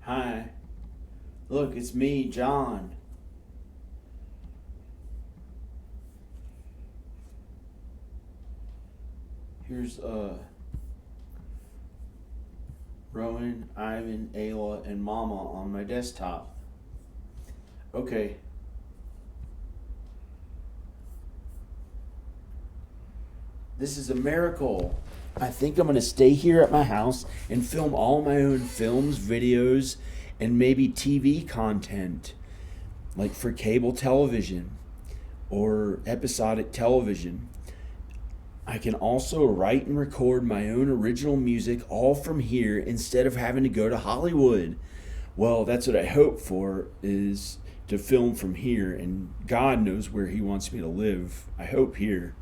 Hi. Look, it's me, John. Here's Rowan, Ivan, Ayla, and Mama on my desktop. Okay. This is a miracle. I think I'm going to stay here at my house and film all my own films, videos, and maybe TV content, like for cable television or episodic television. I can also write and record my own original music all from here instead of having to go to Hollywood. Well, that's what I hope for, is to film from here, and God knows where he wants me to live. I hope here.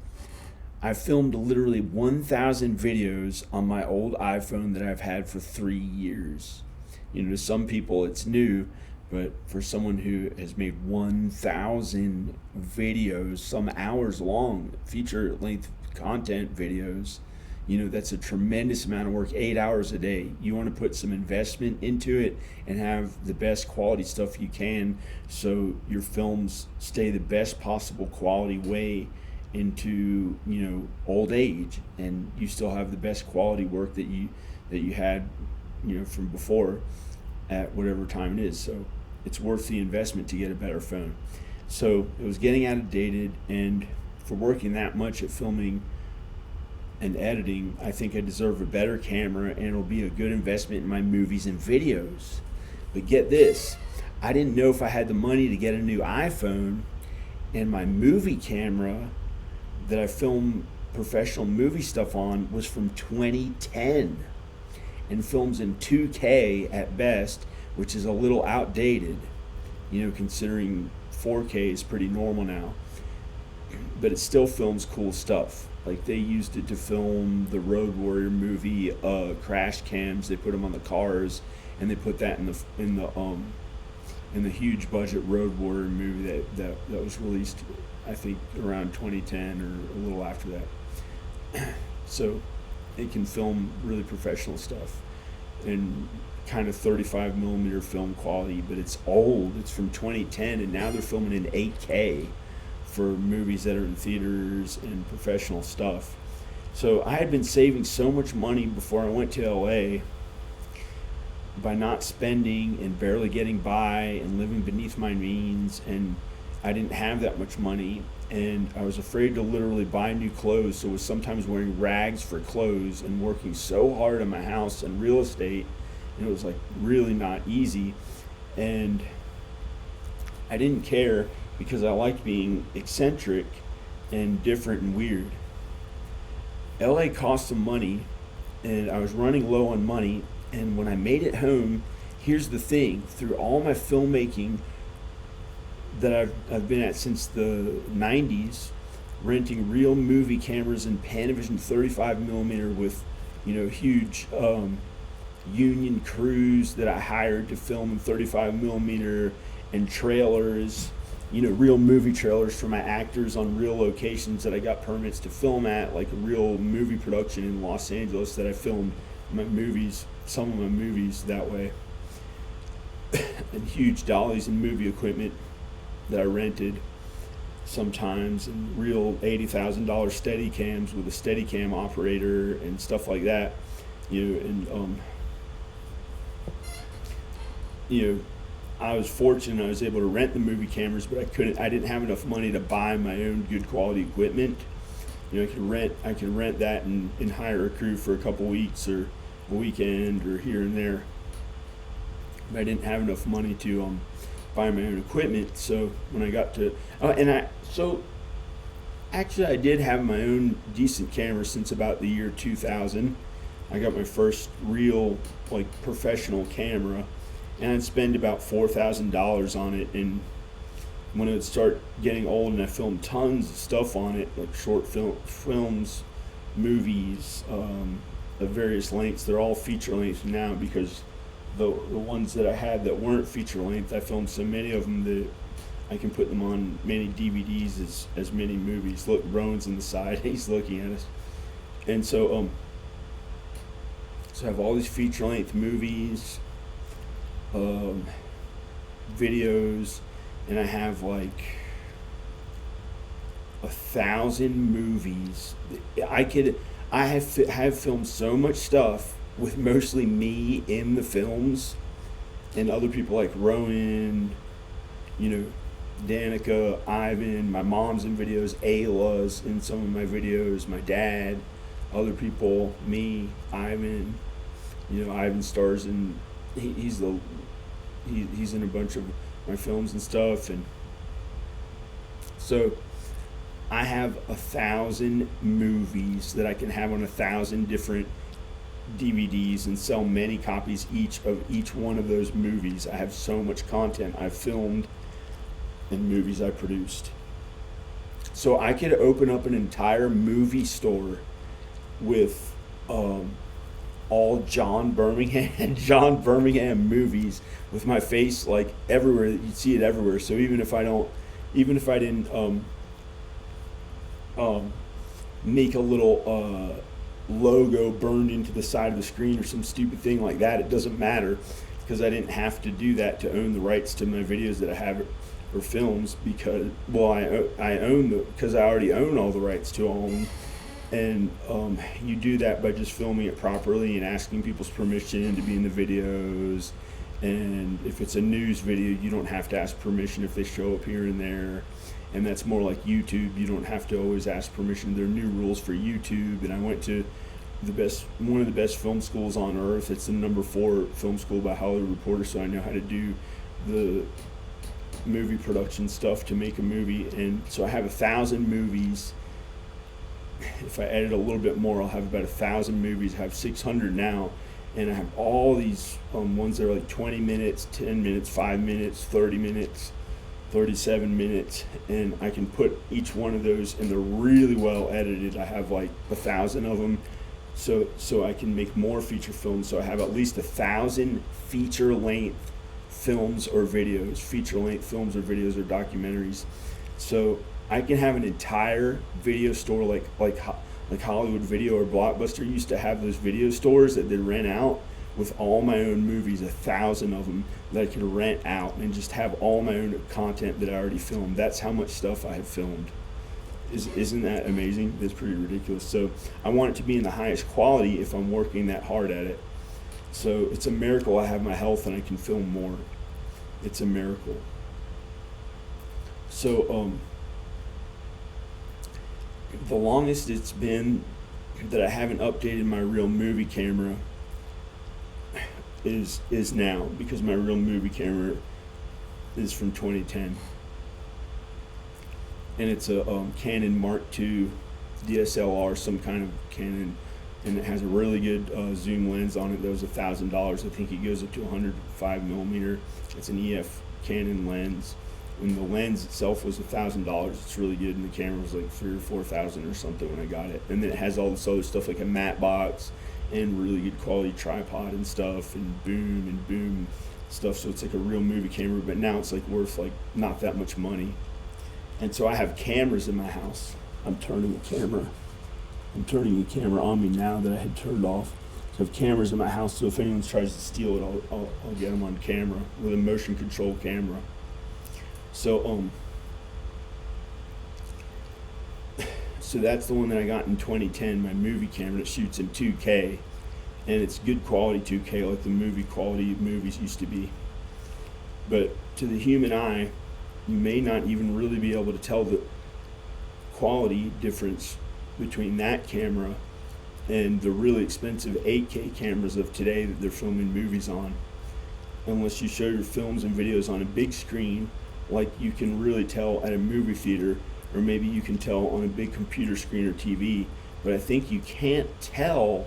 I filmed literally 1,000 videos on my old iPhone that I've had for 3 years. You know, to some people it's new, but for someone who has made 1,000 videos, some hours long, feature length content videos, you know, that's a tremendous amount of work, 8 hours a day. You want to put some investment into it and have the best quality stuff you can, so your films stay the best possible quality way into, you know, old age, and you still have the best quality work that you had, you know, from before, at whatever time it is. So it's worth the investment to get a better phone. So it was getting outdated, and for working that much at filming and editing, I think I deserve a better camera, and it'll be a good investment in my movies and videos. But get this, I didn't know if I had the money to get a new iPhone, and my movie camera that I film professional movie stuff on was from 2010 and films in 2K at best, which is a little outdated, you know, considering 4K is pretty normal now. But it still films cool stuff. Like, they used it to film the Road Warrior movie, crash cams. They put them on the cars, and they put that in the huge budget Road Warrior movie that was released, I think, around 2010 or a little after that. So it can film really professional stuff and kind of 35 millimeter film quality, but it's old. It's from 2010, and now they're filming in 8K for movies that are in theaters and professional stuff. So I had been saving so much money before I went to LA by not spending and barely getting by and living beneath my means, and I didn't have that much money, and I was afraid to literally buy new clothes, so I was sometimes wearing rags for clothes and working so hard on my house and real estate, and it was like really not easy. And I didn't care, because I liked being eccentric and different and weird. LA cost some money, and I was running low on money, and when I made it home, here's the thing, through all my filmmaking that I've been at since the 90s, renting real movie cameras and Panavision 35 millimeter with, you know, huge union crews that I hired to film in 35 millimeter, and trailers, you know, real movie trailers for my actors on real locations that I got permits to film at, like a real movie production in Los Angeles that I filmed my movies, some of my movies that way. And huge dollies and movie equipment that I rented sometimes, and real $80,000 steady cams with a steady cam operator and stuff like that. You know, I was fortunate I was able to rent the movie cameras, but I didn't have enough money to buy my own good quality equipment. You know, I can rent that and hire a crew for a couple weeks or a weekend or here and there. But I didn't have enough money to buy my own equipment. So when I got to actually I did have my own decent camera since about the year 2000. I got my first real, like, professional camera, and I'd spend about $4,000 on it. And when it would start getting old and I filmed tons of stuff on it, like short films, movies, of various lengths. They're all feature length now, because the ones that I had that weren't feature length, I filmed so many of them that I can put them on many DVDs as many movies. Look, Rowan's in the side, he's looking at us. And so I have all these feature length movies, um, videos, and I have like 1,000 movies. I have filmed so much stuff with mostly me in the films, and other people like Rowan, you know, Danica, Ivan, my mom's in videos, Ayla's in some of my videos, my dad, other people, me, Ivan. You know, Ivan stars in he's in a bunch of my films and stuff, and so I have 1,000 movies that I can have on 1,000 different DVDs and sell many copies each of each one of those movies. I have so much content I've filmed and movies I produced. So I could open up an entire movie store with all John Birmingham John Birmingham movies with my face like everywhere. You'd see it everywhere. So even if I didn't make a little logo burned into the side of the screen or some stupid thing like that, it doesn't matter, because I didn't have to do that to own the rights to my videos that I have or films, because I own because I already own all the rights to all of them. And you do that by just filming it properly and asking people's permission to be in the videos. And if it's a news video, you don't have to ask permission if they show up here and there. And that's more like YouTube. You don't have to always ask permission. There are new rules for YouTube. And I went to one of the best film schools on earth. It's the number 4 film school by Hollywood Reporter, so I know how to do the movie production stuff to make a movie. And so I have 1,000 movies. If I edit a little bit more, I'll have about 1,000 movies. I have 600 now, and I have all these ones that are like 20 minutes, 10 minutes, 5 minutes, 30 minutes, 37 minutes, and I can put each one of those, and they're really well edited. I have like 1,000 of them, so I can make more feature films. So I have at least 1,000 feature-length films or videos, feature-length films or videos or documentaries. So I can have an entire video store like Hollywood Video or Blockbuster used to have those video stores that they rent out with all my own movies, 1,000 of them that I can rent out and just have all my own content that I already filmed. That's how much stuff I have filmed. Isn't that amazing? That's pretty ridiculous. So I want it to be in the highest quality if I'm working that hard at it. So it's a miracle I have my health and I can film more. It's a miracle. So the longest it's been that I haven't updated my real movie camera is now, because my real movie camera is from 2010, and it's a Canon Mark II DSLR, some kind of Canon, and it has a really good zoom lens on it. That was $1,000. I think it goes up to 105 millimeter. It's an EF Canon lens, and the lens itself was $1,000. It's really good, and the camera was like $3,000 or $4,000 or something when I got it. And then it has all this other stuff like a matte box and really good quality tripod and stuff, and boom stuff. So it's like a real movie camera, but now it's like worth like not that much money. And so I have cameras in my house. I'm turning the camera on me now that I had turned off. So I have cameras in my house, so if anyone tries to steal it, I'll get them on camera with a motion control camera. So so that's the one that I got in 2010, my movie camera that shoots in 2K, and it's good quality 2K like the movie quality movies used to be. But to the human eye, you may not even really be able to tell the quality difference between that camera and the really expensive 8K cameras of today that they're filming movies on, unless you show your films and videos on a big screen like you can really tell at a movie theater, or maybe you can tell on a big computer screen or TV. But I think you can't tell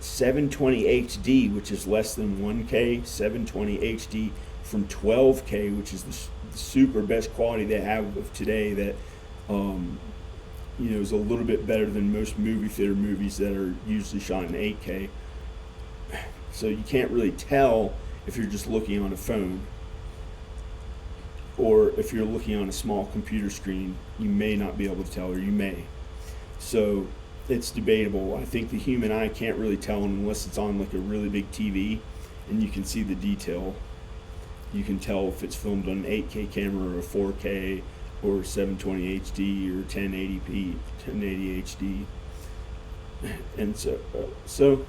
720 HD, which is less than 1K, 720 HD from 12K, which is the super best quality they have of today, that is a little bit better than most movie theater movies that are usually shot in 8K. So you can't really tell if you're just looking on a phone, or if you're looking on a small computer screen, you may not be able to tell, or you may. So it's debatable. I think the human eye can't really tell unless it's on like a really big TV, and you can see the detail. You can tell if it's filmed on an 8K camera or a 4K or 720 HD or 1080p, 1080 HD. And so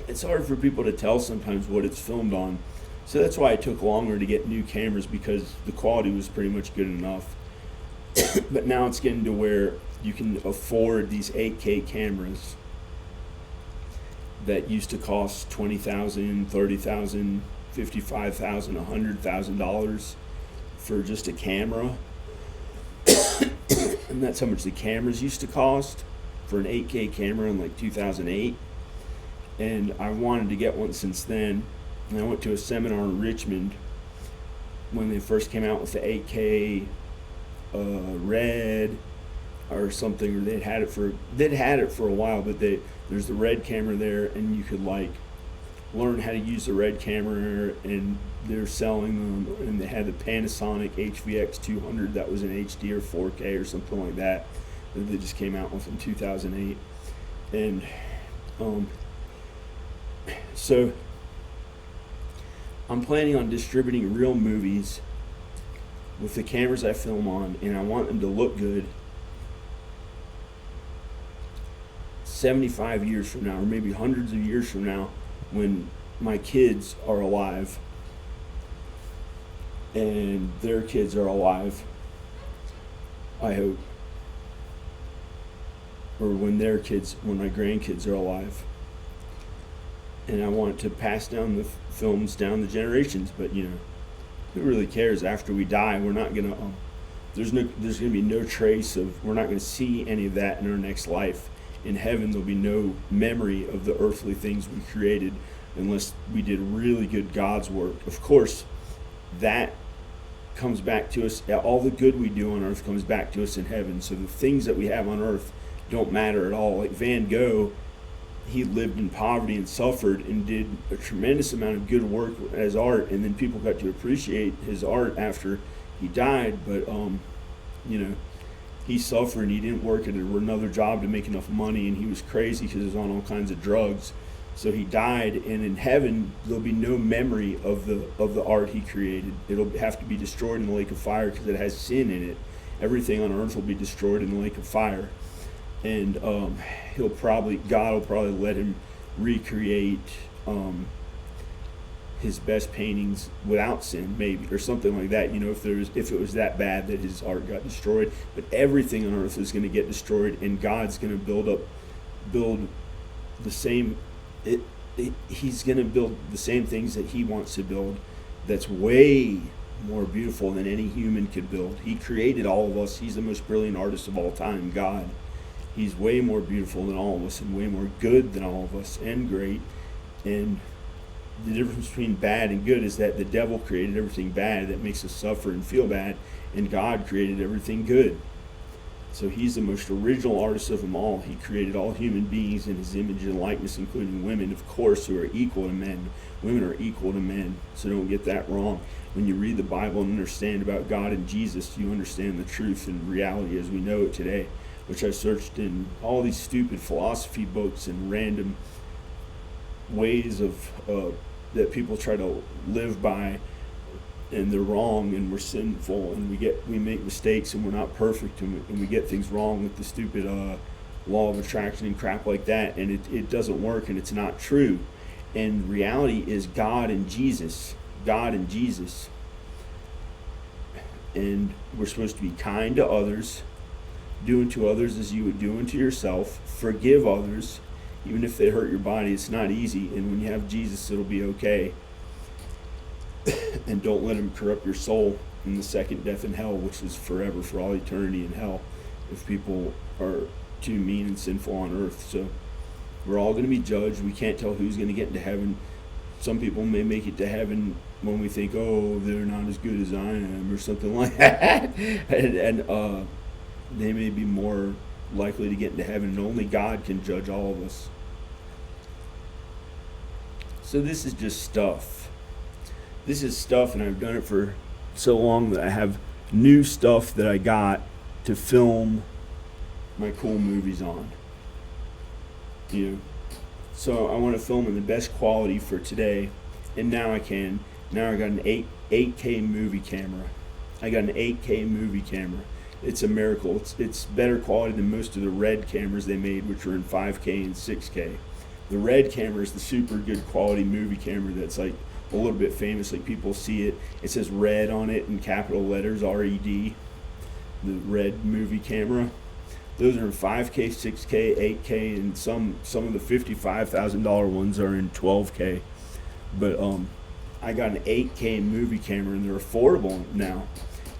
it's hard for people to tell sometimes what it's filmed on. So that's why it took longer to get new cameras, because the quality was pretty much good enough. But now it's getting to where you can afford these 8K cameras that used to cost $20,000, $30,000, $55,000, $100,000 for just a camera. And that's how much the cameras used to cost for an 8K camera in like 2008. And I wanted to get one since then. And I went to a seminar in Richmond when they first came out with the 8K red or something, or they'd had it for a while, but there's the red camera there, and you could like learn how to use the red camera, and they're selling them, and they had the Panasonic HVX 200 that was in HD or 4K or something like that they just came out with in 2008. And so I'm planning on distributing real movies with the cameras I film on, and I want them to look good 75 years from now, or maybe hundreds of years from now, when my kids are alive and their kids are alive, I hope, or when my grandkids are alive. And I want to pass down the films down the generations, but who really cares? After we die, we're not gonna there's gonna be no trace of, we're not gonna see any of that in our next life. In heaven, there'll be no memory of the earthly things we created unless we did really good God's work. Of course, that comes back to us. All the good we do on earth comes back to us in heaven. So the things that we have on earth don't matter at all. Like Van Gogh, he lived in poverty and suffered and did a tremendous amount of good work as art, and then people got to appreciate his art after he died. But he suffered, and he didn't work at another job to make enough money, and he was crazy because he was on all kinds of drugs. So he died, and in heaven there'll be no memory of the art he created. It'll have to be destroyed in the lake of fire because it has sin in it. Everything on earth will be destroyed in the lake of fire. And God will probably let him recreate his best paintings without sin, maybe, or something like that. If it was that bad that his art got destroyed. But everything on earth is going to get destroyed, and God's going to build the same. He's going to build the same things that he wants to build. That's way more beautiful than any human could build. He created all of us. He's the most brilliant artist of all time, God. He's way more beautiful than all of us, and way more good than all of us, and great. And the difference between bad and good is that the devil created everything bad that makes us suffer and feel bad, and God created everything good. So he's the most original artist of them all. He created all human beings in his image and likeness, including women, of course, who are equal to men. Women are equal to men, so don't get that wrong. When you read the Bible and understand about God and Jesus, you understand the truth and reality as we know it today, which I searched in all these stupid philosophy books and random ways of that people try to live by, and they're wrong, and we're sinful, and we make mistakes, and we're not perfect, and we get things wrong with the stupid law of attraction and crap like that, and it doesn't work, and it's not true. And reality is God and Jesus. And we're supposed to be kind to others, do unto others as you would do unto yourself, forgive others, even if they hurt your body. It's not easy, and when you have Jesus, it'll be okay. And don't let him corrupt your soul in the second death in hell, which is forever, for all eternity in hell, if people are too mean and sinful on earth. So we're all going to be judged. We can't tell who's going to get into heaven. Some people may make it to heaven when we think, oh, they're not as good as I am, or something like that. and they may be more likely to get into heaven, and only God can judge all of us. So this is just stuff. This is stuff, and I've done it for so long that I have new stuff that I got to film my cool movies on. So I want to film in the best quality for today, and now I can. Now I got an 8K movie camera. I got an 8K movie camera. It's a miracle. It's better quality than most of the Red cameras they made, which were in 5K and 6K. The Red camera is the super good quality movie camera that's like a little bit famous. Like people see it. It says Red on it in capital letters, R-E-D. The Red movie camera. Those are in 5K, 6K, 8K, and some of the $55,000 ones are in 12K. But I got an 8K movie camera, and they're affordable now.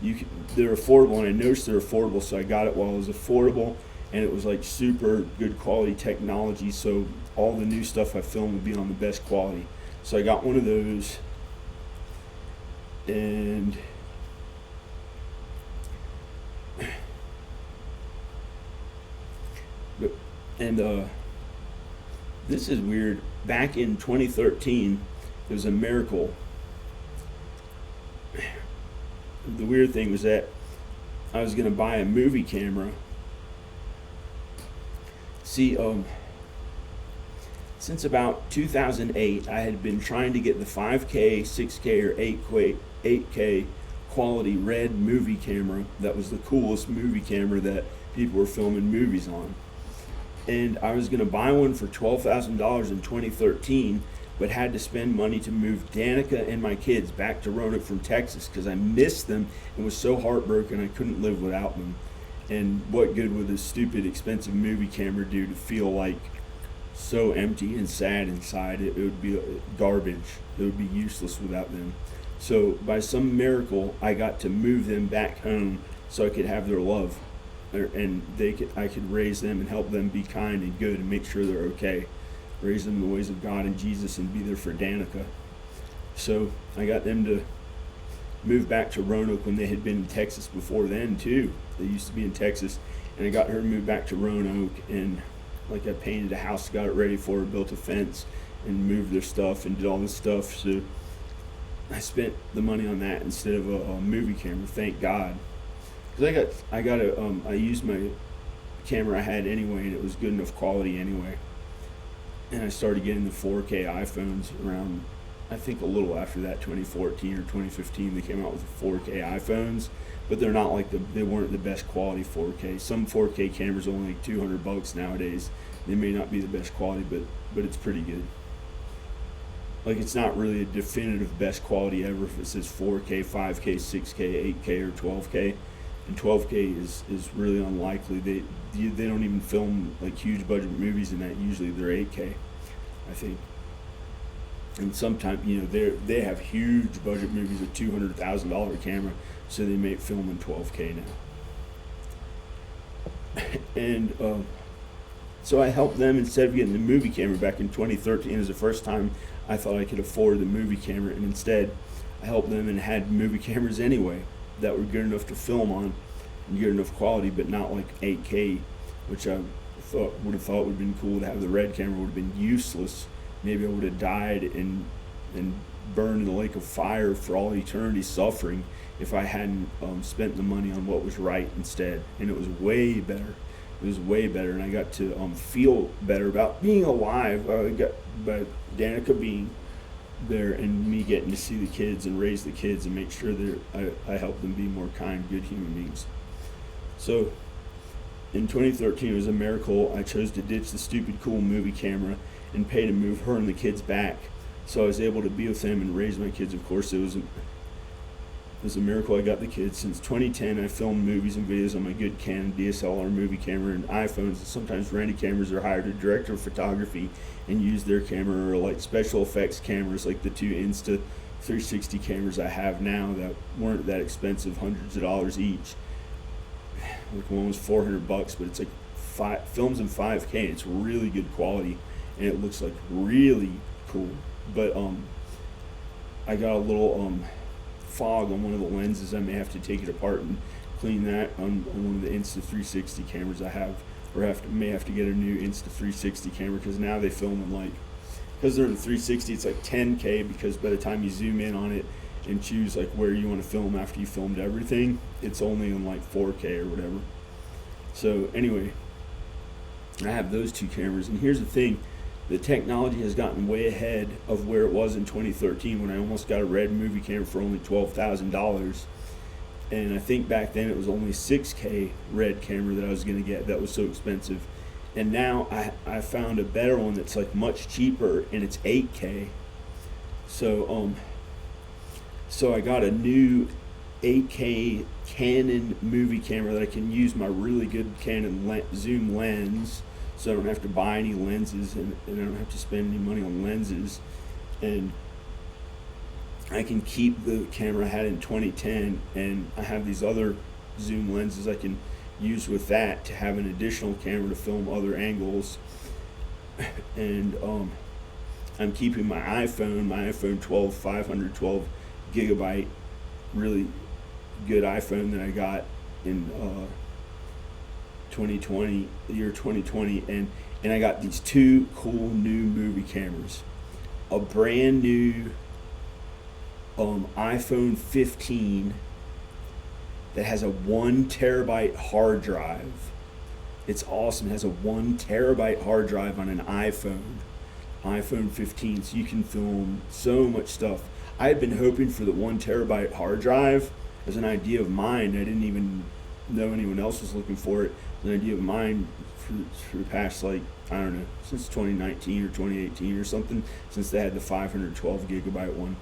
They're affordable, and I noticed they're affordable, so I got it while it was affordable, and it was like super good quality technology. So all the new stuff I film would be on the best quality. So I got one of those, and this is weird. Back in 2013, it was a miracle. The weird thing was that I was going to buy a movie camera. See, since about 2008, I had been trying to get the 5K, 6K, or 8K quality Red movie camera that was the coolest movie camera that people were filming movies on. And I was going to buy one for $12,000 in 2013, but had to spend money to move Danica and my kids back to Roanoke from Texas because I missed them and was so heartbroken I couldn't live without them. And what good would a stupid, expensive movie camera do to feel like so empty and sad inside? It would be garbage. It would be useless without them. So by some miracle, I got to move them back home so I could have their love. And I could raise them and help them be kind and good and make sure they're okay. Raise them in the ways of God and Jesus and be there for Danica. So I got them to move back to Roanoke when they had been in Texas before then too. They used to be in Texas, and I got her to move back to Roanoke, and like I painted a house, got it ready for her, built a fence, and moved their stuff and did all this stuff. So I spent the money on that instead of a movie camera. Thank God. Because I used my camera I had anyway, and it was good enough quality anyway. And I started getting the 4K iPhones around, I think a little after that, 2014 or 2015. They came out with the 4K iPhones, but they're not like they weren't the best quality 4K. Some 4K cameras are only like $200 nowadays. They may not be the best quality, but it's pretty good. Like, it's not really a definitive best quality ever if it says 4K, 5K, 6K, 8K, or 12K. And 12K is really unlikely. They don't even film like huge budget movies in that. Usually they're 8K, I think. And sometimes they have huge budget movies with $200,000 camera, so they may film in 12K now. And so I helped them instead of getting the movie camera back in 2013. It was the first time I thought I could afford the movie camera, and instead I helped them and had movie cameras anyway that were good enough to film on and good enough quality, but not like 8K, which I would have thought would have been cool to have. The Red camera would have been useless. Maybe I would have died and burned in the lake of fire for all eternity, suffering, if I hadn't spent the money on what was right instead. And it was way better. It was way better, and I got to feel better about being alive. By Danica being there and me getting to see the kids and raise the kids and make sure that I help them be more kind, good human beings. So in 2013, it was a miracle. I chose to ditch the stupid cool movie camera and pay to move her and the kids back, so I was able to be with them and raise my kids. Of course, it was a miracle I got the kids. Since 2010, I filmed movies and videos on my good Canon DSLR movie camera and iPhones, and sometimes rented cameras or hired a director of photography and used their camera, or like special effects cameras like the two Insta360 cameras I have now that weren't that expensive, hundreds of dollars each. Like one was $400, but it's like films in 5K, and it's really good quality, and it looks like really cool. But I got a little fog on one of the lenses. I may have to take it apart and clean that on one of the Insta360 cameras I have, or may have to get a new Insta360 camera, because now they film in because they're in the 360, it's like 10K, because by the time you zoom in on it and choose like where you want to film after you filmed everything, it's only in like 4K or whatever. So anyway, I have those two cameras, and here's the thing. the technology has gotten way ahead of where it was in 2013 when I almost got a Red movie camera for only $12,000. And I think back then it was only 6K Red camera that I was going to get that was so expensive. And now I found a better one that's like much cheaper, and it's 8K. So I got a new 8K Canon movie camera that I can use my really good Canon zoom lens, so I don't have to buy any lenses, and I don't have to spend any money on lenses. And I can keep the camera I had in 2010, and I have these other zoom lenses I can use with that to have an additional camera to film other angles. And I'm keeping my iPhone 12 512 gigabyte, really good iPhone that I got in 2020, the year 2020, and I got these two cool new movie cameras. A brand new iPhone 15 that has a 1 terabyte hard drive. It's awesome. It has a 1 terabyte hard drive on an iPhone 15, so you can film so much stuff. I had been hoping for the 1 terabyte hard drive as an idea of mine. I didn't even know anyone else was looking for it. It was an idea of mine for the past, like, I don't know, since 2019 or 2018 or something, since they had the 512 gigabyte one.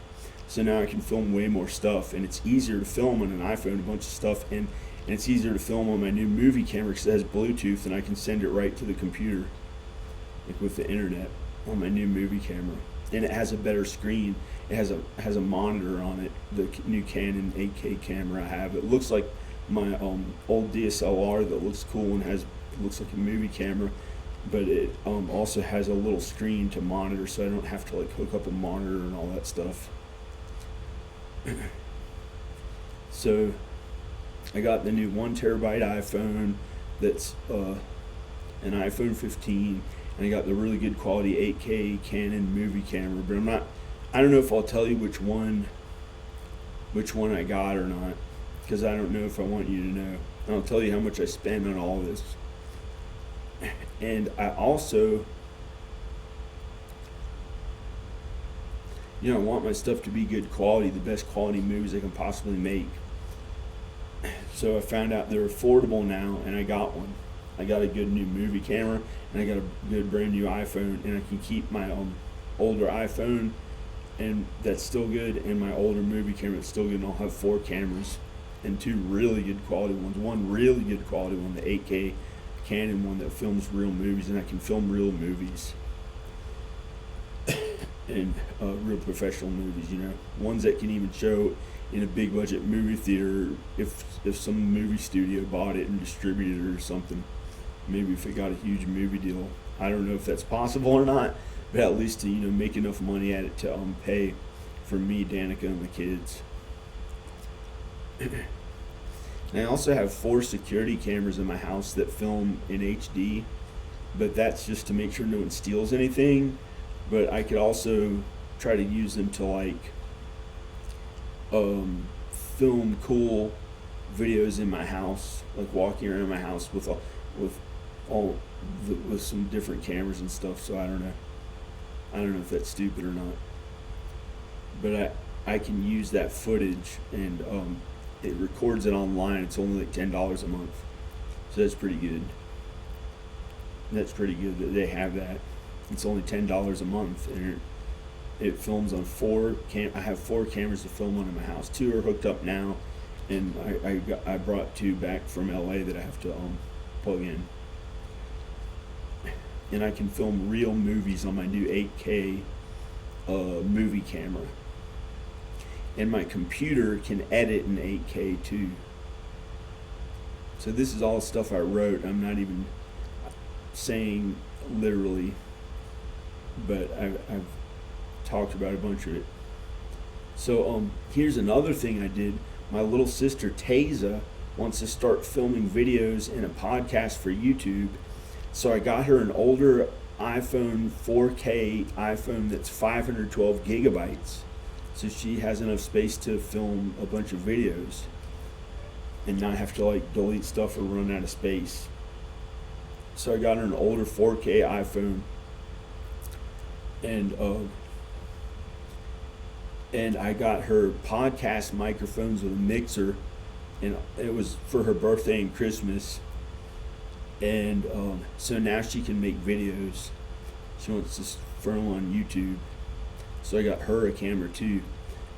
So now I can film way more stuff, and it's easier to film on an iPhone, a bunch of stuff, and it's easier to film on my new movie camera because it has Bluetooth, and I can send it right to the computer, like with the internet, on my new movie camera. And it has a better screen. It has a monitor on it. The new Canon 8K camera I have. It looks like my old DSLR that looks cool and looks like a movie camera, but it also has a little screen to monitor, so I don't have to like hook up a monitor and all that stuff. So I got the new 1 terabyte iPhone that's an iPhone 15, and I got the really good quality 8K Canon movie camera, but I don't know if I'll tell you which one I got or not, because I don't know if I want you to know. I'll tell you how much I spend on all this. And I also, I want my stuff to be good quality, the best quality movies I can possibly make. So I found out they're affordable now, and I got one. I got a good new movie camera, and I got a good brand new iPhone, and I can keep my older iPhone, and that's still good, and my older movie camera that's still good, and I'll have 4 cameras and 2 really good quality ones. One really good quality one, the 8K Canon one that films real movies, and I can film real movies and real professional movies, ones that can even show in a big budget movie theater if some movie studio bought it and distributed it or something. Maybe if it got a huge movie deal. I don't know if that's possible or not, but at least to make enough money at it to pay for me, Danica, and the kids. And I also have 4 security cameras in my house that film in HD, but that's just to make sure no one steals anything. But I could also try to use them to film cool videos in my house, like walking around my house with some different cameras and stuff. So I don't know if that's stupid or not, but I can use that footage, and it records it online. It's only like $10 a month, so that's pretty good. That's pretty good that they have that. It's only $10 a month, and it films on 4 I have 4 cameras to film on in my house. 2 are hooked up now, and I brought 2 back from LA that I have to plug in. And I can film real movies on my new 8K movie camera. And my computer can edit in 8K too. So this is all stuff I wrote. I'm not even saying literally, but I've talked about a bunch of it. So here's another thing I did. My little sister Taza wants to start filming videos and a podcast for YouTube. So I got her an older iPhone 4K iPhone that's 512 gigabytes. So she has enough space to film a bunch of videos and not have to delete stuff or run out of space. So I got her an older 4K iPhone and I got her podcast microphones with a mixer, and it was for her birthday and Christmas. And so now she can make videos. She wants to film on YouTube. So I got her a camera too,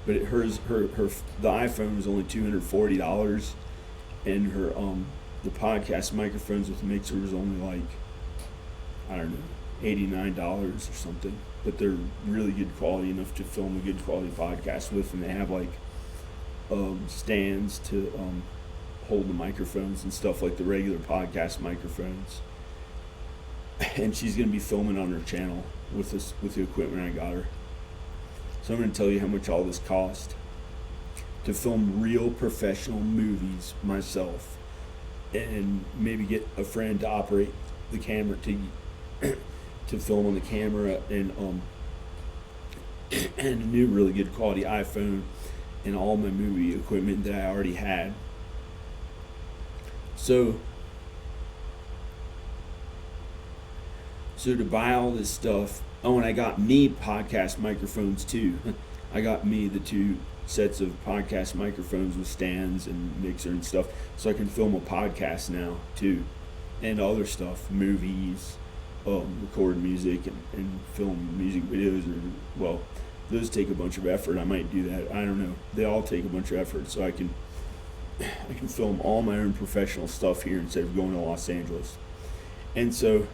but her the iPhone was only $240, and her the podcast microphones with the mixer was only like, I don't know, $89 or something. But they're really good quality, enough to film a good quality podcast with, and they have like stands to hold the microphones and stuff like the regular podcast microphones. And she's gonna be filming on her channel with the equipment I got her. So I'm gonna tell you how much all this cost to film real professional movies myself, and maybe get a friend to operate the camera to film on the camera, and a new really good quality iPhone and all my movie equipment that I already had. So to buy all this stuff, oh, and I got me podcast microphones too. I got me the 2 sets of podcast microphones with stands and mixer and stuff, so I can film a podcast now too, and other stuff, movies, record music and film music videos. Or, well, those take a bunch of effort. I might do that. I don't know. They all take a bunch of effort, so I can film all my own professional stuff here instead of going to Los Angeles. And so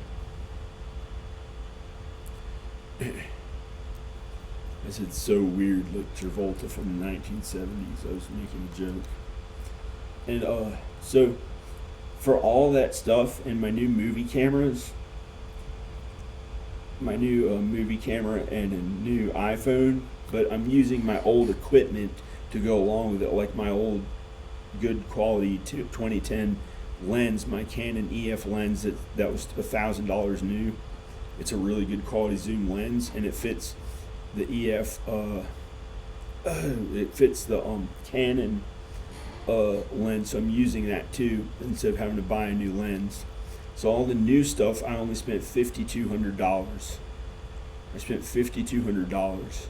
I said so weird, like Travolta from the 1970s. I was making a joke. And so for all that stuff and my new movie cameras, my new movie camera and a new iPhone, but I'm using my old equipment to go along with it, like my old good quality 2010 lens, my Canon EF lens that was $1,000 new. It's a really good quality zoom lens, and it fits the EF. It fits the Canon lens, so I'm using that too instead of having to buy a new lens. So all the new stuff, I only spent $5,200. I spent $5,200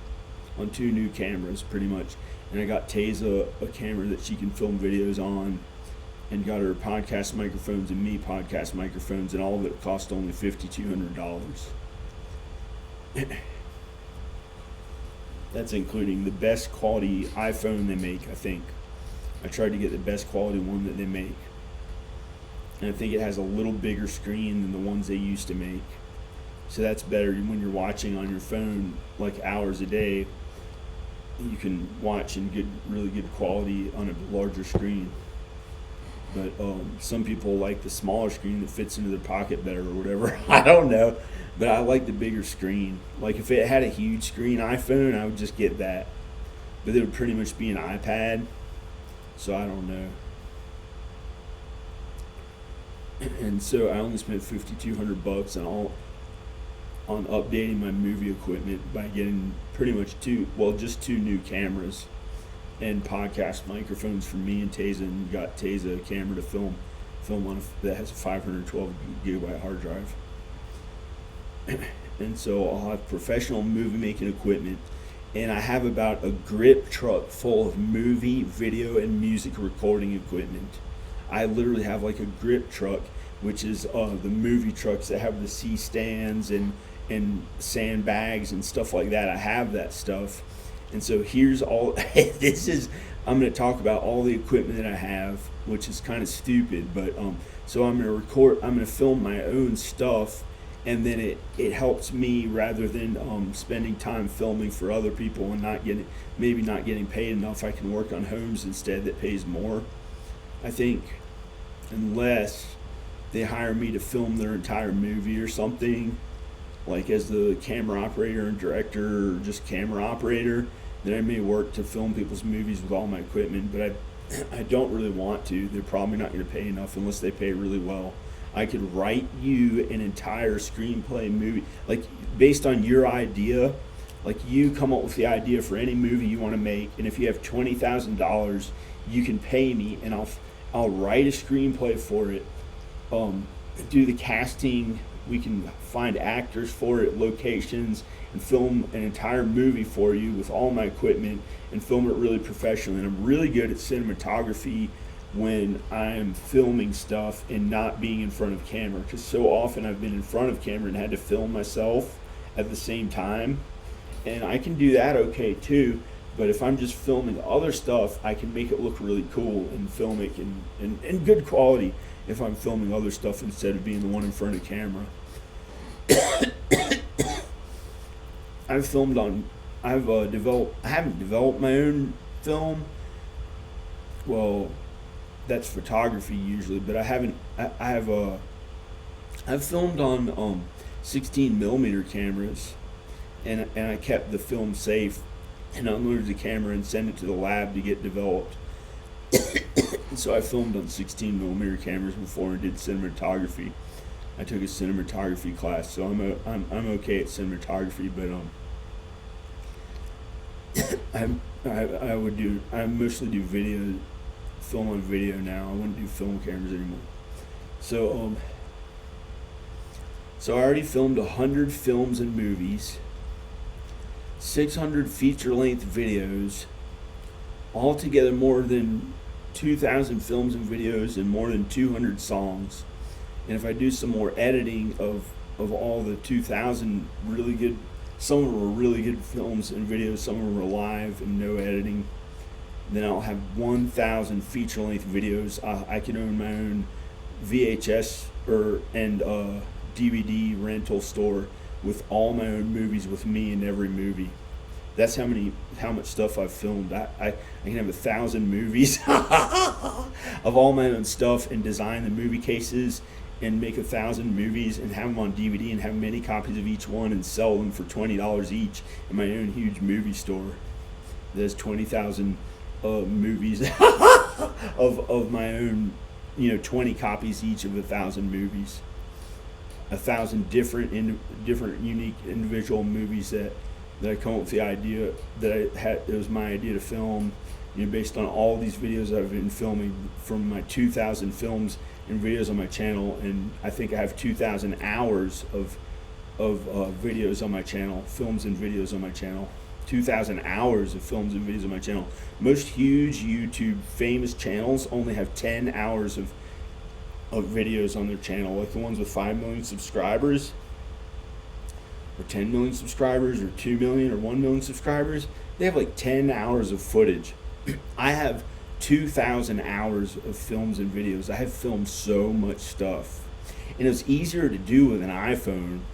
on 2 new cameras, pretty much. And I got Tayza a camera that she can film videos on, and got her podcast microphones and me podcast microphones, and all of it cost only $5,200. That's including the best quality iPhone they make, I think. I tried to get the best quality one that they make. And I think it has a little bigger screen than the ones they used to make. So that's better when you're watching on your phone like hours a day. You can watch in really good quality on a larger screen. But some people like the smaller screen that fits into their pocket better or whatever. I don't know. But I like the bigger screen. Like if it had a huge screen iPhone, I would just get that. But it would pretty much be an iPad. So I don't know. And so I only spent $5,200 on updating my movie equipment by getting pretty much just two new cameras and podcast microphones for me and Tayza, and got Tayza a camera to film on that has a 512 gigabyte hard drive. And so I'll have professional movie making equipment, and I have about a grip truck full of movie, video, and music recording equipment. I literally have like a grip truck, which is the movie trucks that have the C stands and sandbags and stuff like that. I have that stuff. And so here's all I'm going to talk about all the equipment that I have, which is kind of stupid, but so I'm going to film my own stuff, and then it helps me rather than spending time filming for other people and not getting paid enough. I can work on homes instead that pays more, I think, unless they hire me to film their entire movie or something, like as the camera operator and director, or just camera operator. Then I may work to film people's movies with all my equipment, but I don't really want to. They're probably not going to pay enough unless they pay really well. I could write you an entire screenplay movie, like based on your idea. Like you come up with the idea for any movie you want to make, and if you have $20,000, you can pay me, and I'll write a screenplay for it, do the casting, can find actors for it, locations, and film an entire movie for you with all my equipment and film it really professionally. And I'm really good at cinematography when I'm filming stuff and not being in front of camera, because so often I've been in front of camera and had to film myself at the same time, and I can do that okay too. But if I'm just filming other stuff, I can make it look really cool and film it in good quality if I'm filming other stuff instead of being the one in front of camera. I've filmed on, I haven't developed my own film. Well, that's photography usually, but I've filmed on 16 millimeter cameras, and I kept the film safe and unloaded the camera and sent it to the lab to get developed. So I filmed on 16 millimeter cameras before and did cinematography. I took a cinematography class, so I'm okay at cinematography, but I mostly do video, film on video now. I wouldn't do film cameras anymore. So I already filmed 100 films and movies, 600 feature-length videos, altogether more than 2,000 films and videos and more than 200 songs. And if I do some more editing of all the 2,000 really good, some of them were really good films and videos, some of them were live and no editing, then I'll have 1,000 feature-length videos. I can own my own VHS and DVD rental store with all my own movies with me in every movie. That's how much stuff I've filmed. I can have 1,000 movies of all my own stuff and design the movie cases and make 1,000 movies and have them on DVD and have many copies of each one and sell them for $20 each in my own huge movie store. There's 20,000 movies of my own, 20 copies each of 1,000 movies. 1,000 different unique individual movies that I come up with the idea that it was my idea to film, based on all these videos I've been filming from my 2,000 films and videos on my channel, and I think I have 2,000 hours of videos on my channel, films and videos on my channel. 2,000 hours of films and videos on my channel. Most huge YouTube famous channels only have 10 hours of videos on their channel, like the ones with 5 million subscribers or 10 million subscribers or 2 million or 1 million subscribers. They have like 10 hours of footage. I have 2,000 hours of films and videos. I have filmed so much stuff, and it was easier to do with an iPhone.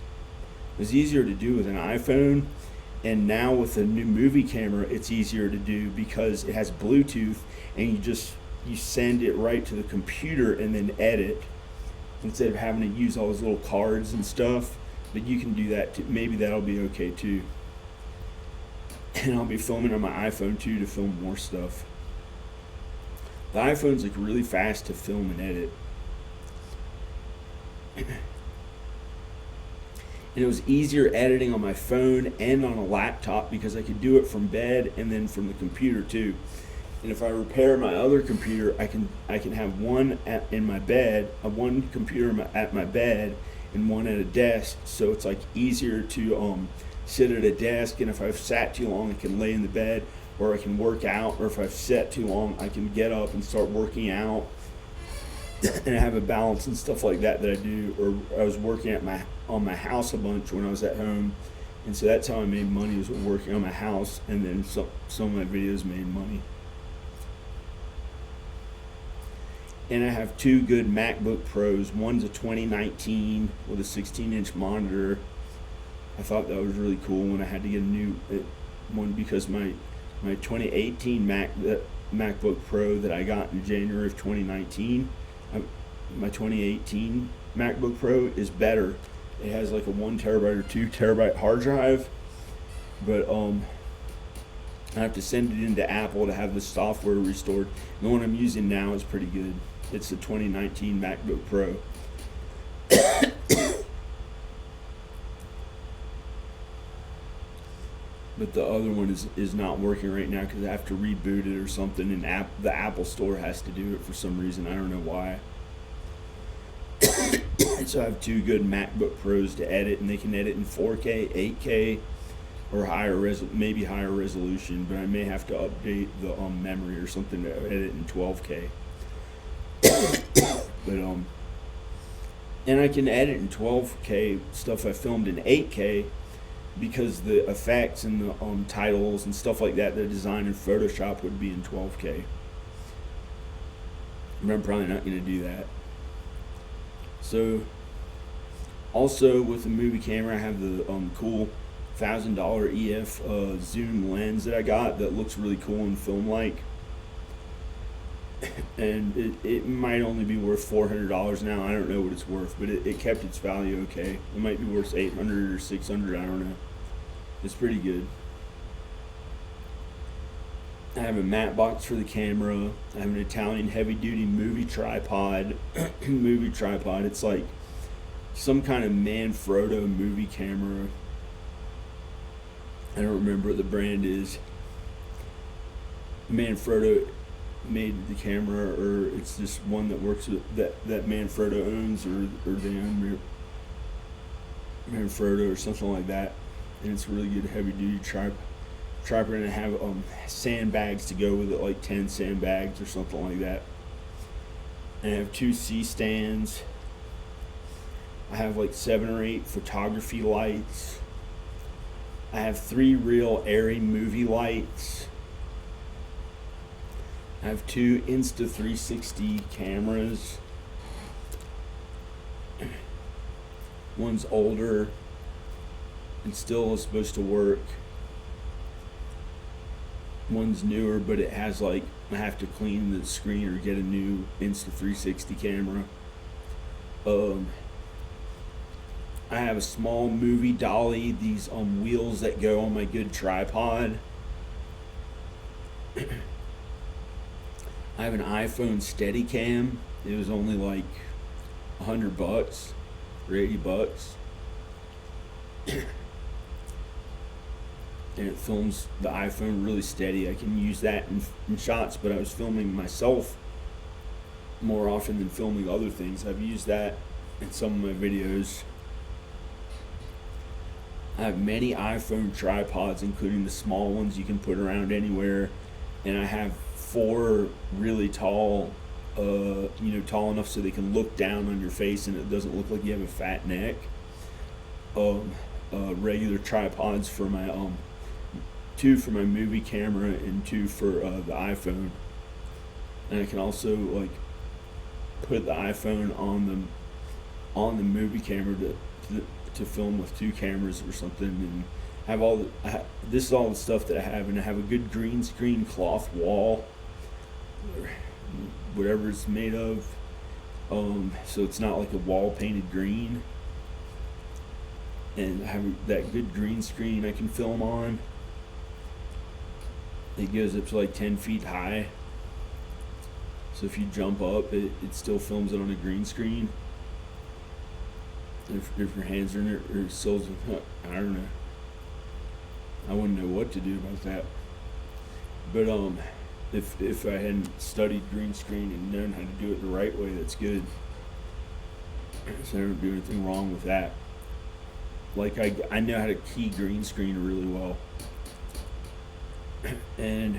And now with the new movie camera, it's easier to do because it has Bluetooth, and you send it right to the computer and then edit instead of having to use all those little cards and stuff. But you can do that too. Maybe that'll be okay too. And I'll be filming on my iPhone too to film more stuff. The iPhone's like really fast to film and edit. And it was easier editing on my phone and on a laptop because I could do it from bed and then from the computer too. And if I repair my other computer, I can have one in my bed, one computer at my bed, and one at a desk. So it's like easier to sit at a desk, and if I've sat too long, I can lay in the bed, or I can work out, or if I've sat too long, I can get up and start working out. And I have a balance and stuff like that I do. Or I was working on my house a bunch when I was at home, and so that's how I made money, was working on my house, and then some of my videos made money. And I have 2 good MacBook Pros. One's a 2019 with a 16-inch monitor. I thought that was really cool when I had to get a new one because my 2018 MacBook Pro that I got in January of 2019, my 2018 MacBook Pro is better. It has like a 1 terabyte or 2 terabyte hard drive, but I have to send it into Apple to have the software restored. The one I'm using now is pretty good. It's the 2019 MacBook Pro. But the other one is not working right now because I have to reboot it or something, and the Apple Store has to do it for some reason. I don't know why. So I have two good MacBook Pros to edit, and they can edit in 4K, 8K, or maybe higher resolution. But I may have to update the memory or something to edit in 12K. But and I can edit in 12K stuff I filmed in 8K because the effects and the titles and stuff like that designed in Photoshop would be in 12K. But I'm probably not going to do that. So, also with the movie camera, I have the cool $1,000 EF zoom lens that I got that looks really cool in film like. And it might only be worth $400 now. I don't know what it's worth, but it kept its value okay. It might be worth $800 or $600, I don't know. It's pretty good. I have a matte box for the camera. I have an Italian heavy-duty movie tripod. It's like some kind of Manfrotto movie camera. I don't remember what the brand is. Manfrotto made the camera, or it's just one that works with that Manfrotto owns, or they own Manfrotto or something like that. And it's a really good heavy-duty tripod, and I have sandbags to go with it, like 10 sandbags or something like that. And I have 2 C-stands. I have like 7 or 8 photography lights. I have 3 real Arri movie lights. I have 2 Insta360 cameras. One's older and still is supposed to work. One's newer, but it has like, I have to clean the screen or get a new Insta360 camera. I have a small movie dolly, these wheels that go on my good tripod. I have an iPhone Steadicam. It was only like $100 or $80. And it films the iPhone really steady. I can use that in shots, but I was filming myself more often than filming other things. I've used that in some of my videos. I have many iPhone tripods, including the small ones you can put around anywhere. And I have 4 really tall, tall enough so they can look down on your face and it doesn't look like you have a fat neck. Regular tripods for my 2 for my movie camera and 2 for the iPhone. And I can also like put the iPhone on the movie camera to film with 2 cameras or something, and have this is all the stuff that I have. And I have a good green screen cloth wall, whatever it's made of, so it's not like a wall painted green. And I have that good green screen I can film on. It goes up to like 10 feet high, so if you jump up, it still films it on a green screen. If your hands are in it, or soles, I don't know. I wouldn't know what to do about that. But if I hadn't studied green screen and known how to do it the right way, that's good. So I don't do anything wrong with that. Like I know how to key green screen really well. And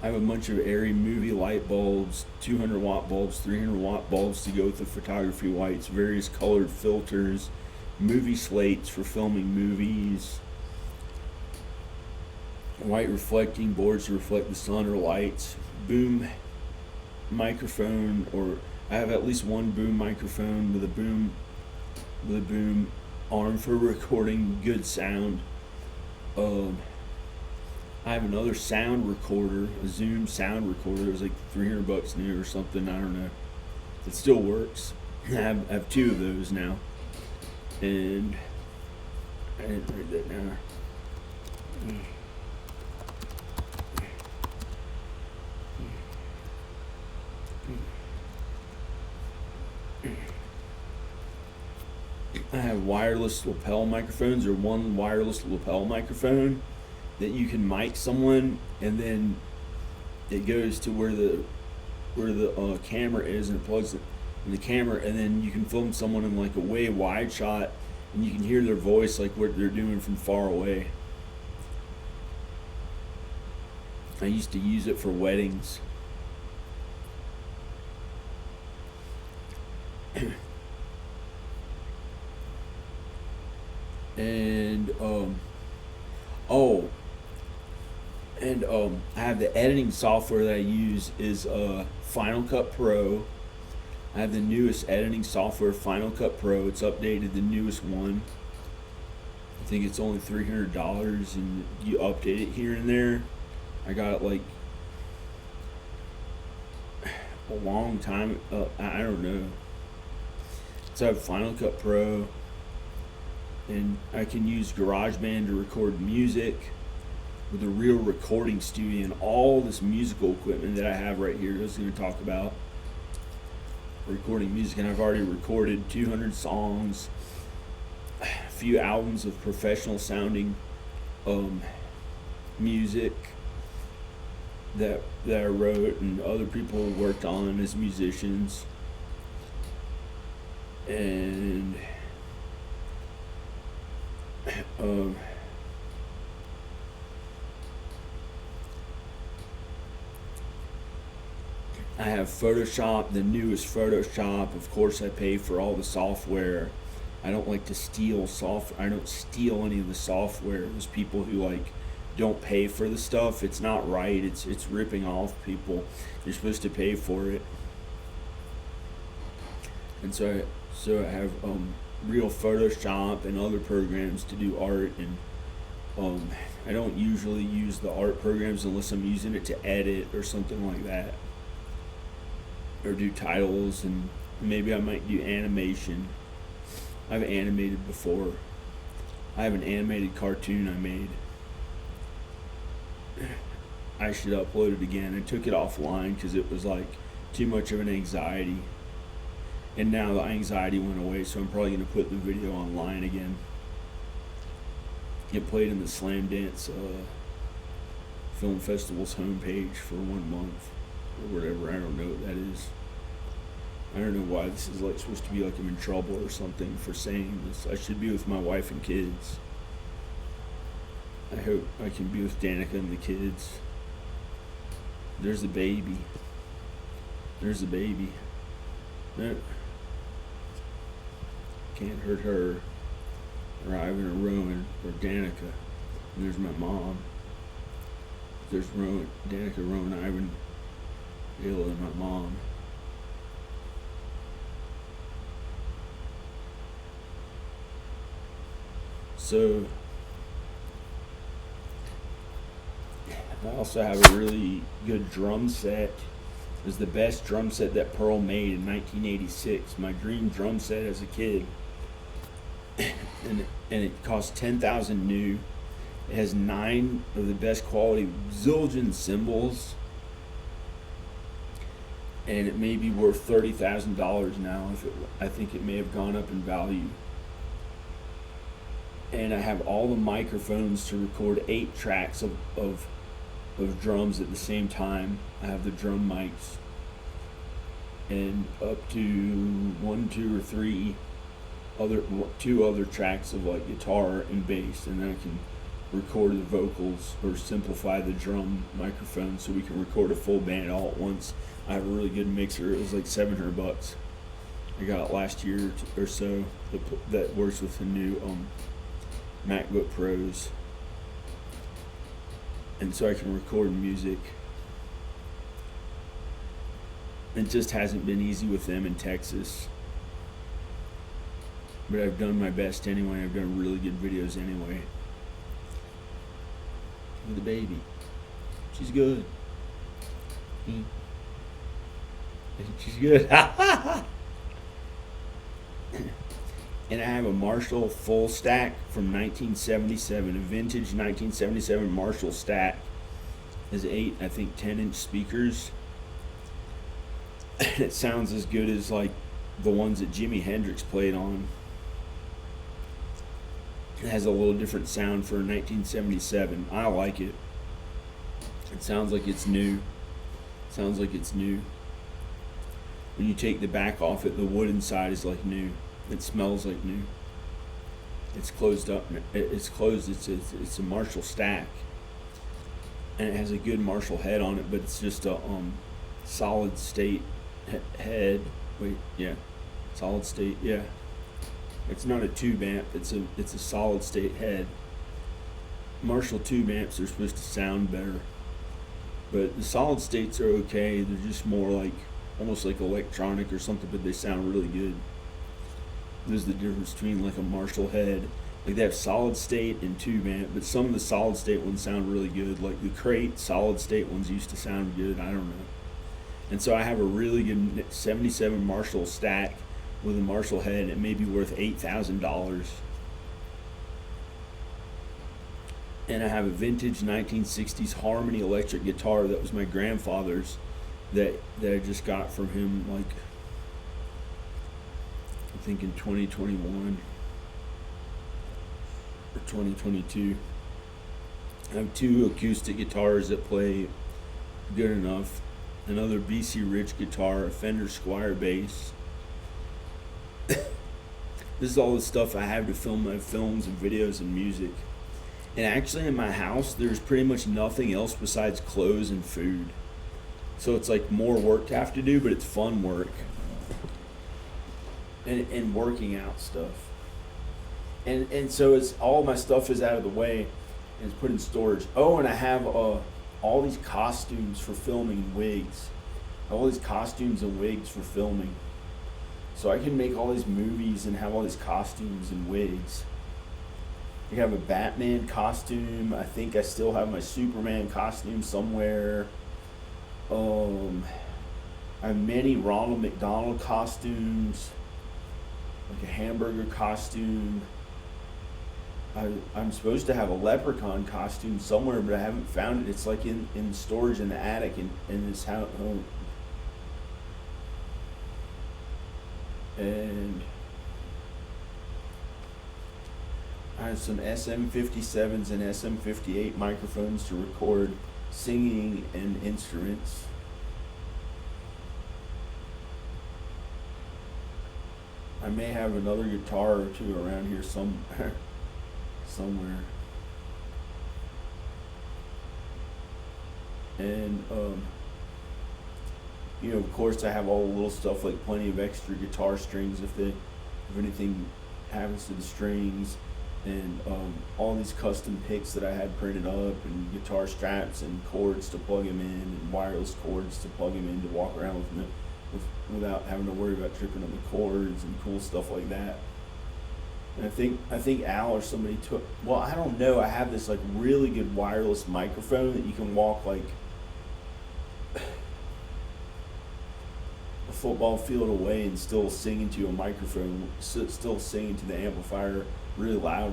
I have a bunch of Arri movie light bulbs, 200 watt bulbs, 300 watt bulbs to go with the photography lights, various colored filters, movie slates for filming movies, white reflecting boards to reflect the sun or lights, boom microphone, or I have at least one boom microphone with a boom arm for recording good sound. I have another sound recorder, a Zoom sound recorder. It was like $300 new or something. I don't know. It still works. I have 2 of those now, and I didn't read that now. I have wireless lapel microphones, or one wireless lapel microphone that you can mic someone, and then it goes to where the camera is, and it in the camera, and then you can film someone in like a way wide shot, and you can hear their voice like what they're doing from far away. I used to use it for weddings. And I have the editing software that I use is Final Cut Pro. I have the newest editing software, Final Cut Pro. It's updated, the newest one. I think it's only $300, and you update it here and there. I got it like a long time. I don't know. So I have Final Cut Pro, and I can use GarageBand to record music with a real recording studio and all this musical equipment that I have right here. I was going to talk about recording music, and I've already recorded 200 songs, a few albums of professional sounding music that I wrote and other people worked on as musicians. And I have Photoshop, the newest Photoshop. Of course, I pay for all the software. I don't like to steal software. I don't steal any of the software. There's people who like don't pay for the stuff. It's not right. It's ripping off people. You're supposed to pay for it. And so I have real Photoshop and other programs to do art, and I don't usually use the art programs unless I'm using it to edit or something like that, or do titles, and maybe I might do animation. I've animated before. I have an animated cartoon I made. I should upload it again. I took it offline because it was like too much of an anxiety. And now the anxiety went away, so I'm probably going to put the video online again. It played in the Slam Dance Film Festival's homepage for 1 month, or whatever. I don't know what that is. I don't know why this is like supposed to be like I'm in trouble or something for saying this. I should be with my wife and kids. I hope I can be with Danica and the kids. There's the baby. There's the baby. No. Can't hurt her, or Ivan, or Rowan, or Danica. And there's my mom. There's Rowan, Danica, Rowan, Ivan, Ayla, and my mom. So I also have a really good drum set. It was the best drum set that Pearl made in 1986. My dream drum set as a kid. And it cost $10,000 new. It has 9 of the best quality Zildjian cymbals, and it may be worth $30,000 now. I think it may have gone up in value. And I have all the microphones to record 8 tracks of drums at the same time. I have the drum mics, and up to 1, 2, or 3 2 other tracks of like guitar and bass, and then I can record the vocals or simplify the drum microphone so we can record a full band all at once. I have a really good mixer. It was like $700. I got it last year or so. That works with the new MacBook Pros, and so I can record music. It just hasn't been easy with them in Texas. But I've done my best anyway. I've done really good videos anyway. With the baby. She's good. She's good. And I have a Marshall full stack from 1977. A vintage 1977 Marshall stack. Has 8, I think 10-inch speakers. It sounds as good as like the ones that Jimi Hendrix played on. It has a little different sound for 1977. I like it. It sounds like it's new. when you take the back off it, the wood inside is like new. It smells like new. It's closed up. It's closed. It's a Marshall stack, and it has a good Marshall head on it, but it's just a solid state head. Wait, yeah, solid state. Yeah, it's not a tube amp. It's a solid state head. Marshall tube amps are supposed to sound better, but the solid states are okay. They're just more like almost like electronic or something, but they sound really good. There's the difference between like a Marshall head, like they have solid state and tube amp, but some of the solid state ones sound really good. Like the crate solid state ones used to sound good. I don't know. And so I have a really good 77 Marshall stack with a Marshall head. It may be worth $8,000. And I have a vintage 1960s Harmony electric guitar that was my grandfather's that I just got from him, like I think in 2021 or 2022. I have two acoustic guitars that play good enough. Another BC Rich guitar, a Fender Squire bass. This is all the stuff I have to film my films and videos and music. And actually in my house, there's pretty much nothing else besides clothes and food. So it's like more work to have to do, but it's fun work. And working out stuff. And so it's all my stuff is out of the way and it's put in storage. Oh, and I have all these costumes for filming and wigs. All these costumes and wigs for filming. So I can make all these movies and have all these costumes and wigs. I have a Batman costume. I think I still have my Superman costume somewhere. I have many Ronald McDonald costumes, like a hamburger costume. I'm supposed to have a leprechaun costume somewhere, but I haven't found it. It's like in storage in the attic in this house. And I have some SM57s and SM58 microphones to record singing and instruments. I may have another guitar or two around here somewhere. And of course I have all the little stuff like plenty of extra guitar strings if anything happens to the strings, and all these custom picks that I had printed up, and guitar straps and cords to plug them in, and wireless cords to plug them in to walk around with them without having to worry about tripping on the cords and cool stuff like that. And I think Al or somebody took, well, I don't know, I have this like really good wireless microphone that you can walk like a football field away and still sing into a microphone, still sing into the amplifier really loud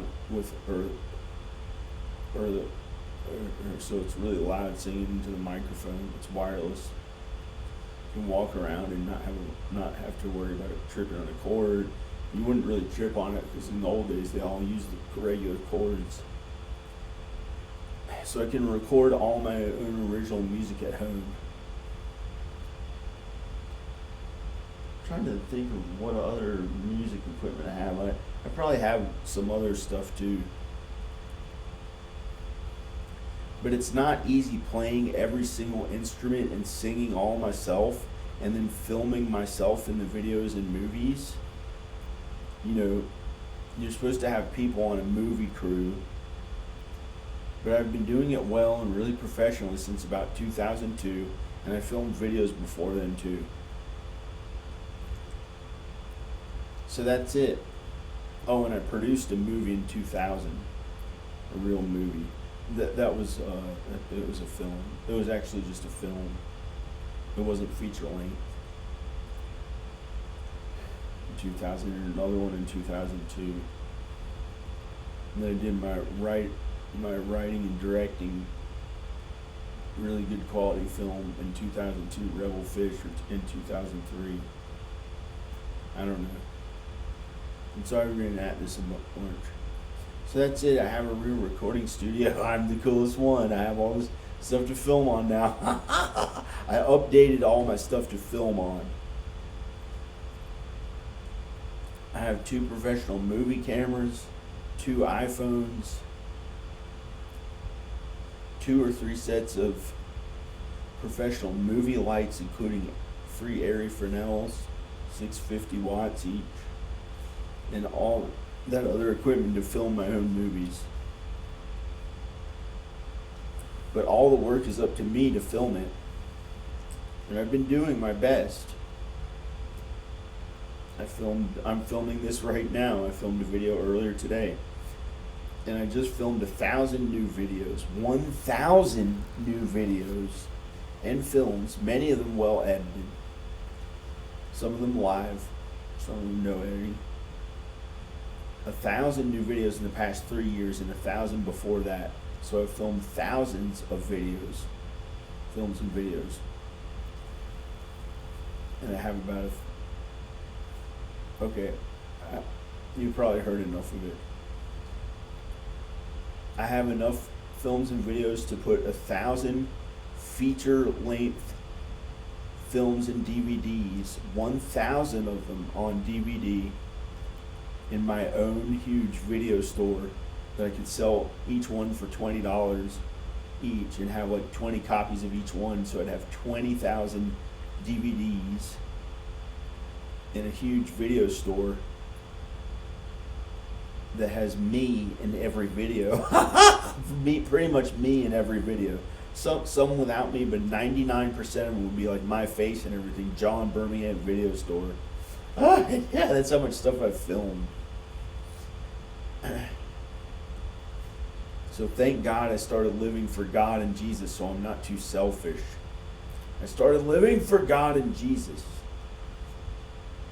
so it's really loud singing into the microphone. It's wireless. You can walk around and not have to worry about it tripping on a cord. You wouldn't really trip on it because in the old days they all used the regular cords. So I can record all my own original music at home. I'm trying to think of what other music equipment I have. I probably have some other stuff too. But it's not easy playing every single instrument and singing all myself and then filming myself in the videos and movies. You're supposed to have people on a movie crew. But I've been doing it well and really professionally since about 2002, and I filmed videos before then too. So that's it. Oh, and I produced a movie in 2000, a real movie. That was it was a film. It was actually just a film. It wasn't feature length. In 2000, and another one in 2002. And then I did my writing and directing, really good quality film in 2002, Rebel Fish, in 2003. I don't know. I'm sorry we're going at this a bunch. So that's it. I have a real recording studio. I'm the coolest one. I have all this stuff to film on now. I updated all my stuff to film on. I have 2 professional movie cameras, 2 iPhones, 2 or 3 sets of professional movie lights, including free Airy Fresnels, 650 watts each, and all that other equipment to film my own movies. But all the work is up to me to film it, and I've been doing my best. I'm filming this right now. I filmed a video earlier today, and I just filmed 1,000 new videos. 1,000 new videos and films, many of them well edited. Some of them live, some of them no editing. 1,000 new videos in the past 3 years and 1,000 before that. So I've filmed thousands of videos, films and videos. And I have about you probably heard enough of it. I have enough films and videos to put 1,000 feature-length films and DVDs, 1,000 of them on DVD, in my own huge video store that I could sell each one for $20 each and have like 20 copies of each one. So I'd have 20,000 DVDs in a huge video store that has me in every video. Pretty much me in every video. Some without me, but 99% of them would be like my face and everything. John Birmingham Video Store. Yeah, that's how much stuff I've filmed. So thank God I started living for God and Jesus, so I'm not too selfish. I started living for God and Jesus.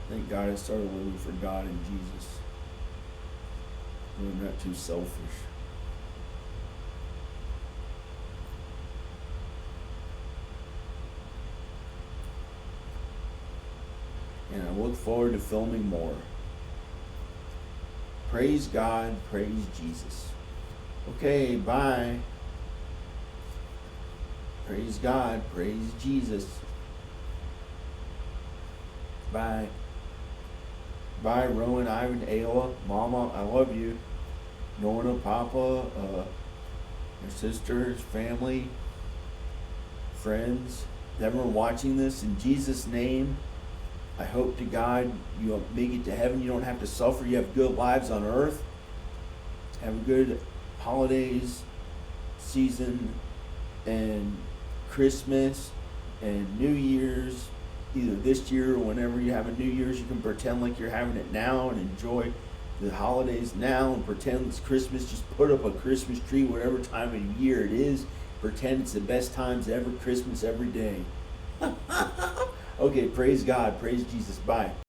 Thank God I started living for God and Jesus. So I'm not too selfish. And I look forward to filming more. Praise God, praise Jesus. Okay, bye. Praise God, praise Jesus. Bye. Bye, Rowan, Ivan, Ayla, Mama, I love you. Norna, Papa, your sisters, family, friends, everyone watching this, in Jesus' name, I hope to God you make it to heaven. You don't have to suffer. You have good lives on earth. Have a good holidays, season, and Christmas, and New Year's. Either this year or whenever you have a New Year's, you can pretend like you're having it now and enjoy the holidays now and pretend it's Christmas. Just put up a Christmas tree whatever time of year it is. Pretend it's the best times ever, Christmas every day. Okay, praise God, praise Jesus, bye.